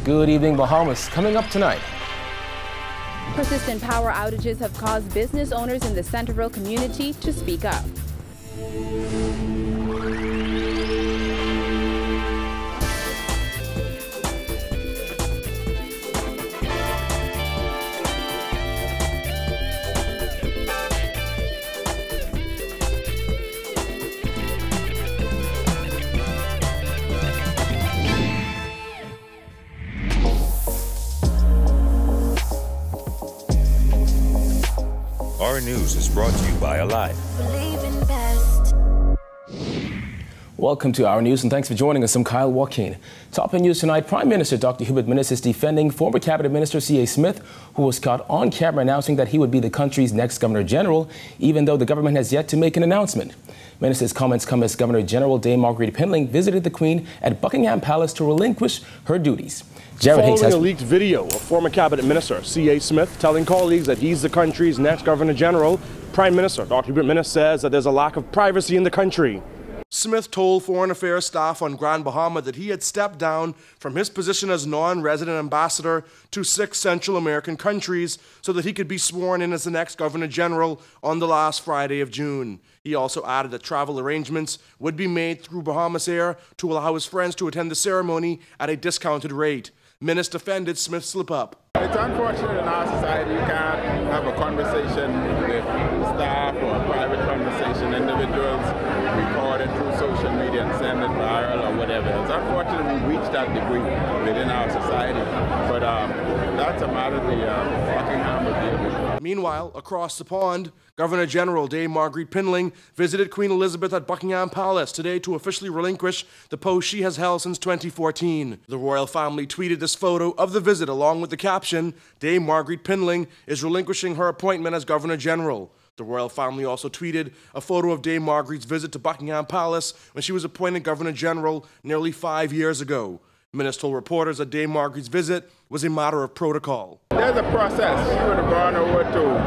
Good evening, Bahamas. Coming up tonight. Persistent power outages have caused business owners in the Centerville community to speak up. Our news is brought to you by Alive. Welcome to Our News and thanks for joining us. I'm Kyle Joaquin. Top in news tonight, Prime Minister Dr. Hubert Minnis is defending former Cabinet Minister C.A. Smith, who was caught on camera announcing that he would be the country's next Governor General, even though the government has yet to make an announcement. Minnis's comments come as Governor General Dame Marguerite Pinling visited the Queen at Buckingham Palace to relinquish her duties. Following a leaked video of former Cabinet Minister C.A. Smith telling colleagues that he's the country's next Governor General, Prime Minister Dr. Hubert Minnis says that there's a lack of privacy in the country. Smith told Foreign Affairs staff on Grand Bahama that he had stepped down from his position as non-resident ambassador to 6 Central American countries so that he could be sworn in as the next Governor General on the last Friday of June. He also added that travel arrangements would be made through Bahamas Air to allow his friends to attend the ceremony at a discounted rate. Minnis defended Smith's slip-up. It's unfortunate in our society you can't have a conversation with staff or a private conversation, individuals record it through social media and send it viral or whatever. It's unfortunate we reached that degree within our society, but that's a matter the Buckingham will deal with. Meanwhile, across the pond, Governor General Dame Marguerite Pinling visited Queen Elizabeth at Buckingham Palace today to officially relinquish the post she has held since 2014. The royal family tweeted this photo of the visit along with the caption, Dame Marguerite Pinling is relinquishing her appointment as Governor General. The royal family also tweeted a photo of Dame Marguerite's visit to Buckingham Palace when she was appointed Governor General nearly 5 years ago. Minnis told reporters that Dame Marguerite's visit was a matter of protocol. There's a process. She would have gone over to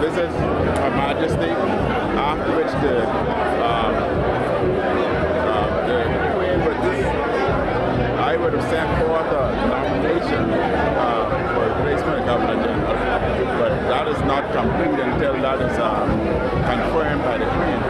visit Her Majesty, after which the Queen would I would have sent forth a nomination for replacement of Governor General, but that is not complete until that is confirmed by the Queen,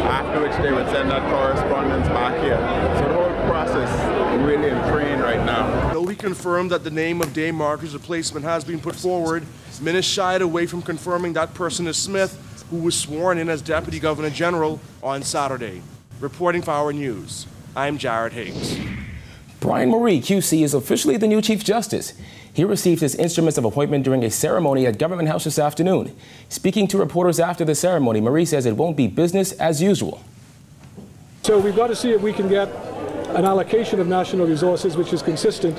after which they would send that correspondence back here. So the whole process is really in train right now. Though he confirmed that the name of Dame Marguerite's replacement has been put forward, Minnis shied away from confirming that person is Smith, who was sworn in as Deputy Governor General on Saturday. Reporting for Our News, I'm Jared Higgs. Brian Murray, QC, is officially the new Chief Justice. He received his instruments of appointment during a ceremony at Government House this afternoon. Speaking to reporters after the ceremony, Murray says it won't be business as usual. So we've got to see if we can get an allocation of national resources which is consistent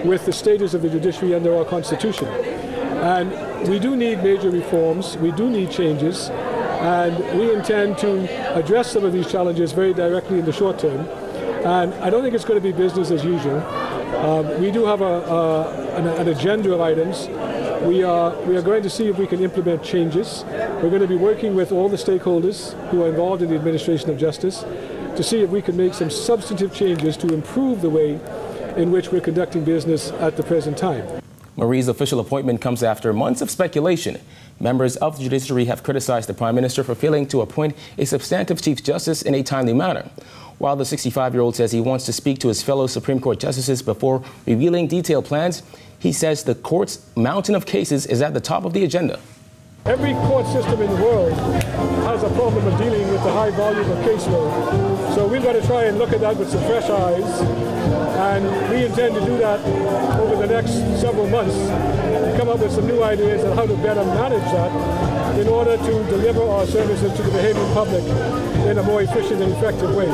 with the status of the judiciary under our Constitution. And we do need major reforms, we do need changes, and we intend to address some of these challenges very directly in the short term. And I don't think it's going to be business as usual. We do have an agenda of items. We are going to see if we can implement changes. We're going to be working with all the stakeholders who are involved in the administration of justice to see if we can make some substantive changes to improve the way in which we're conducting business at the present time. Murray's official appointment comes after months of speculation. Members of the judiciary have criticized the Prime Minister for failing to appoint a substantive Chief Justice in a timely manner. While the 65-year-old says he wants to speak to his fellow Supreme Court justices before revealing detailed plans, he says the court's mountain of cases is at the top of the agenda. Every court system in the world has a problem of dealing with the high volume of caseload. So we've got to try and look at that with some fresh eyes, and we intend to do that over the next several months and come up with some new ideas on how to better manage that in order to deliver our services to the Bahamian public in a more efficient and effective way.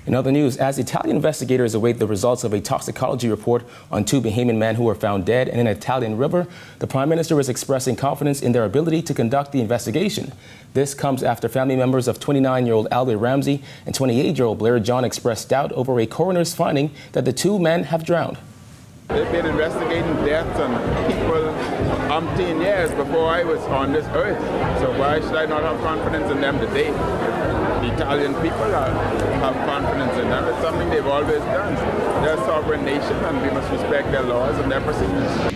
In other news, as Italian investigators await the results of a toxicology report on 2 Bahamian men who were found dead in an Italian river, the Prime Minister is expressing confidence in their ability to conduct the investigation. This comes after family members of 29-year-old Albert Ramsey and 28-year-old Blair John expressed doubt over a coroner's finding that the 2 men have drowned. They've been investigating deaths on people umpteen years before I was on this earth. So why should I not have confidence in them today? the Italian people have confidence in them. It's something they've always done. They're a sovereign nation, and we must respect their laws and their procedures.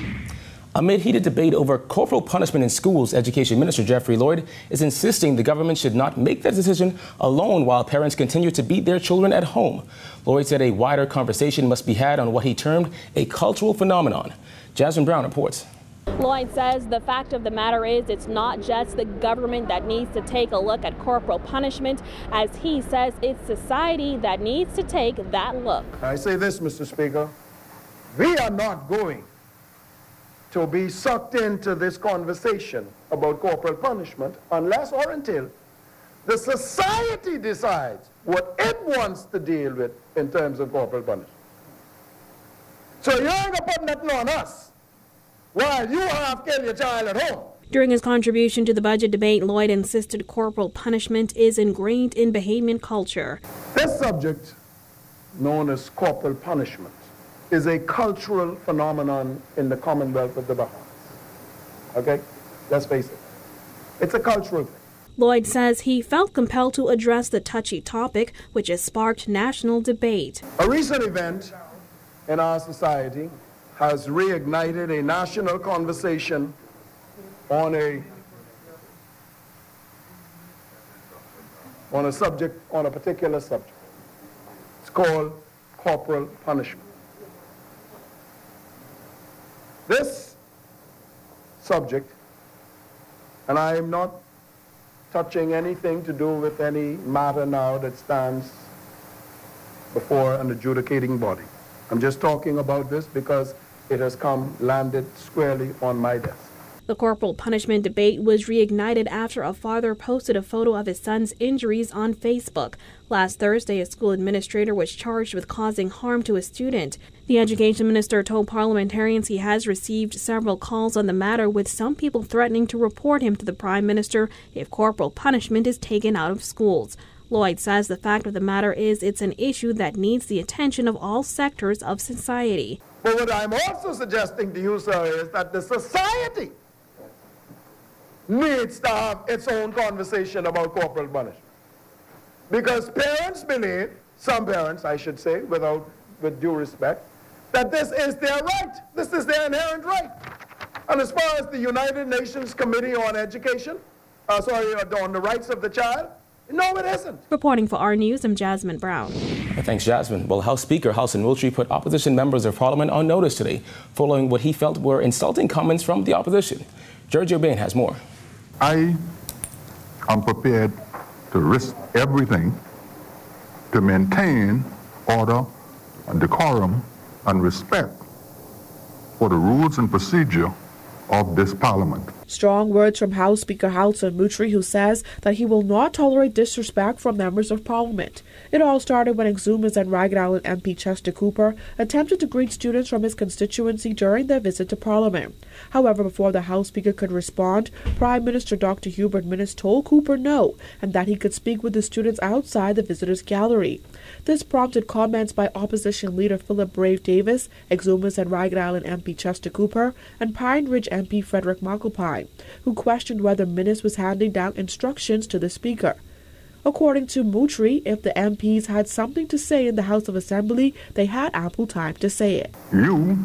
Amid heated debate over corporal punishment in schools, Education Minister Jeffrey Lloyd is insisting the government should not make that decision alone while parents continue to beat their children at home. Lloyd said a wider conversation must be had on what he termed a cultural phenomenon. Jasmine Brown reports. Lloyd says the fact of the matter is it's not just the government that needs to take a look at corporal punishment. As he says, it's society that needs to take that look. I say this, Mr. Speaker, we are not going to be sucked into this conversation about corporal punishment unless or until the society decides what it wants to deal with in terms of corporal punishment. So you ain't gonna put nothing on us while you have killed your child at home. During his contribution to the budget debate, Lloyd insisted corporal punishment is ingrained in Bahamian culture. This subject, known as corporal punishment, is a cultural phenomenon in the Commonwealth of the Bahamas. Okay? Let's face it. It's a cultural thing. Lloyd says he felt compelled to address the touchy topic, which has sparked national debate. A recent event in our society has reignited a national conversation on a particular subject. It's called corporal punishment. This subject, and I am not touching anything to do with any matter now that stands before an adjudicating body. I'm just talking about this because it has landed squarely on my desk. The corporal punishment debate was reignited after a father posted a photo of his son's injuries on Facebook. Last Thursday, a school administrator was charged with causing harm to a student. The education minister told parliamentarians he has received several calls on the matter, with some people threatening to report him to the Prime Minister if corporal punishment is taken out of schools. Lloyd says the fact of the matter is it's an issue that needs the attention of all sectors of society. But what I'm also suggesting to you, sir, is that the society needs to have its own conversation about corporal punishment. Because parents believe, some parents I should say, with due respect, that this is their right. This is their inherent right. And as far as the United Nations Committee on Education, on the rights of the child, no, it isn't. Reporting for our News, I'm Jasmine Brown. Thanks, Jasmine. Well, House Speaker Housen Moultrie put opposition members of Parliament on notice today, following what he felt were insulting comments from the opposition. Giorgio Bain has more. I am prepared to risk everything to maintain order and decorum and respect for the rules and procedure of this Parliament. Strong words from House Speaker Housen Moultrie, who says that he will not tolerate disrespect from members of Parliament. It all started when Exumas and Ragged Island MP Chester Cooper attempted to greet students from his constituency during their visit to Parliament. However, before the House Speaker could respond, Prime Minister Dr. Hubert Minnis told Cooper no, and that he could speak with the students outside the visitors' gallery. This prompted comments by Opposition Leader Philip Brave Davis, Exumas and Ragged Island MP Chester Cooper, and Pine Ridge MP Frederick Mucklepine, who questioned whether Minnis was handing down instructions to the Speaker. According to Moultrie, if the MPs had something to say in the House of Assembly, they had ample time to say it. You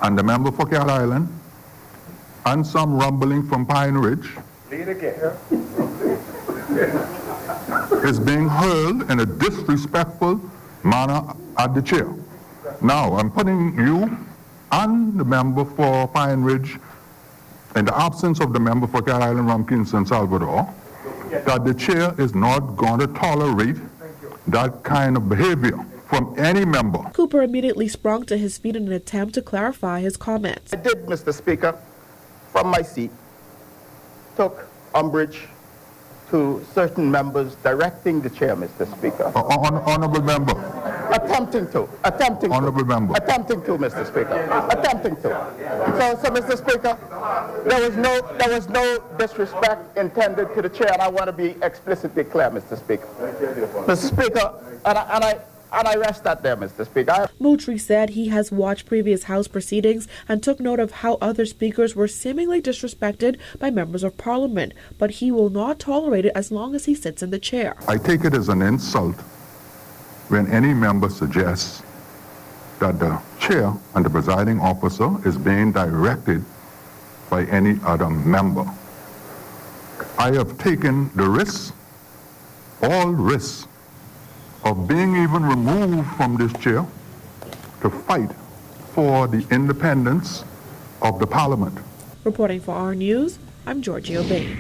and the member for Cat Island and some rumbling from Pine Ridge is being hurled in a disrespectful manner at the chair. Now, I'm putting you and the member for Pine Ridge in the absence of the member for Cat Island, Rum San Salvador, that the chair is not going to tolerate that kind of behavior from any member. Cooper immediately sprung to his feet in an attempt to clarify his comments. I did, Mr. Speaker, from my seat, took umbrage to certain members directing the chair, Mr. Speaker. Honorable member. Attempting to, Honorable member. Attempting to, Mr. Speaker. Attempting to. So, Mr. Speaker, there was no disrespect intended to the chair, and I want to be explicitly clear, Mr. Speaker. Mr. Speaker, and And I rest that there, Mr. Speaker. Moutry said he has watched previous House proceedings and took note of how other speakers were seemingly disrespected by members of Parliament, but he will not tolerate it as long as he sits in the chair. I take it as an insult when any member suggests that the chair and the presiding officer is being directed by any other member. I have taken the risk, all risks, of being even removed from this chair to fight for the independence of the Parliament. Reporting for our news, I'm Georgia Bain.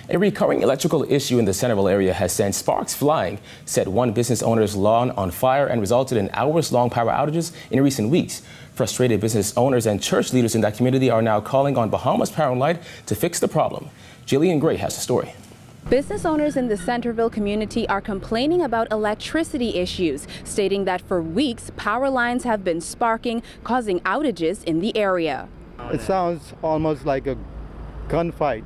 A recurring electrical issue in the Centerville area has sent sparks flying, set one business owner's lawn on fire, and resulted in hours-long power outages in recent weeks. Frustrated business owners and church leaders in that community are now calling on Bahamas Power and Light to fix the problem. Jillian Gray has the story. Business owners in the Centerville community are complaining about electricity issues, stating that for weeks, power lines have been sparking, causing outages in the area. It sounds almost like a gunfight.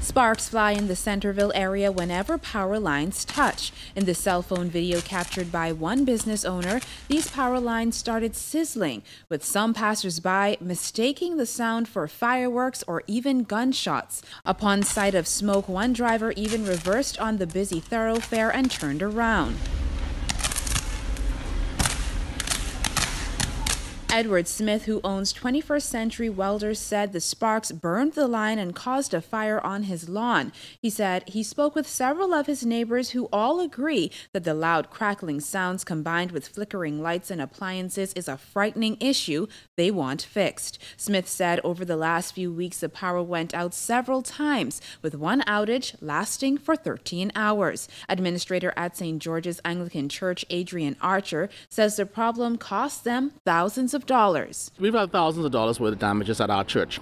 Sparks fly in the Centerville area whenever power lines touch. In the cell phone video captured by one business owner, these power lines started sizzling, with some passers-by mistaking the sound for fireworks or even gunshots. Upon sight of smoke, one driver even reversed on the busy thoroughfare and turned around. Edward Smith, who owns 21st Century Welders, said the sparks burned the line and caused a fire on his lawn. He said he spoke with several of his neighbors who all agree that the loud crackling sounds combined with flickering lights and appliances is a frightening issue they want fixed. Smith said over the last few weeks the power went out several times, with one outage lasting for 13 hours. Administrator at St. George's Anglican Church, Adrian Archer, says the problem cost them thousands of dollars. We've had thousands of dollars worth of damages at our church.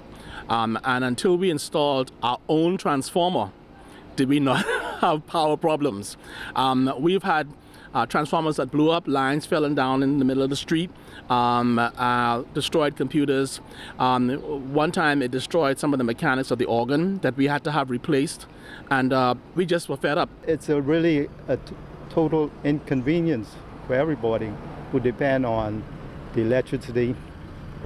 And until we installed our own transformer, did we not have power problems. We've had transformers that blew up, lines falling down in the middle of the street, destroyed computers. One time it destroyed some of the mechanics of the organ that we had to have replaced, and we just were fed up. It's really a total inconvenience for everybody who depend on the electricity,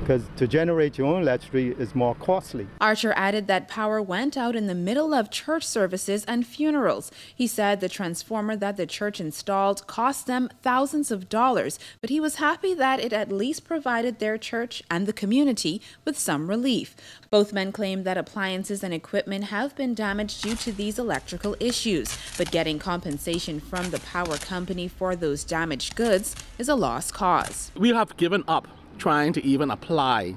because to generate your own electricity is more costly. Archer added that power went out in the middle of church services and funerals. He said the transformer that the church installed cost them thousands of dollars, but he was happy that it at least provided their church and the community with some relief. Both men claim that appliances and equipment have been damaged due to these electrical issues, but getting compensation from the power company for those damaged goods is a lost cause. We have given up trying to even apply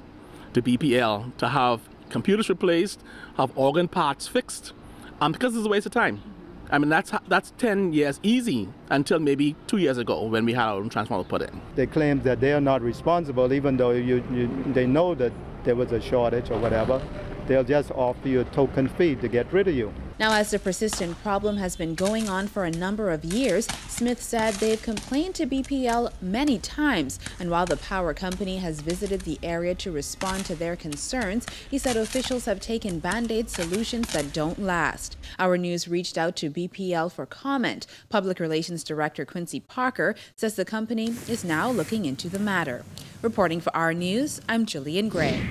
to BPL to have computers replaced, have organ parts fixed, because it's a waste of time. I mean, that's 10 years easy until maybe 2 years ago when we had our own transformer put in. They claim that they are not responsible, even though they know that there was a shortage or whatever. They'll just offer you a token fee to get rid of you. Now, as the persistent problem has been going on for a number of years, Smith said they've complained to BPL many times, and while the power company has visited the area to respond to their concerns, he said officials have taken Band-Aid solutions that don't last. Our news reached out to BPL for comment. Public Relations Director Quincy Parker says the company is now looking into the matter. Reporting for Our News, I'm Jillian Gray.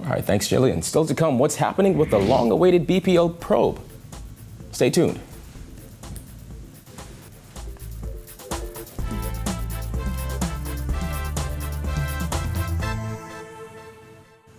All right, thanks, Jillian. Still to come, what's happening with the long-awaited BPL probe? Stay tuned.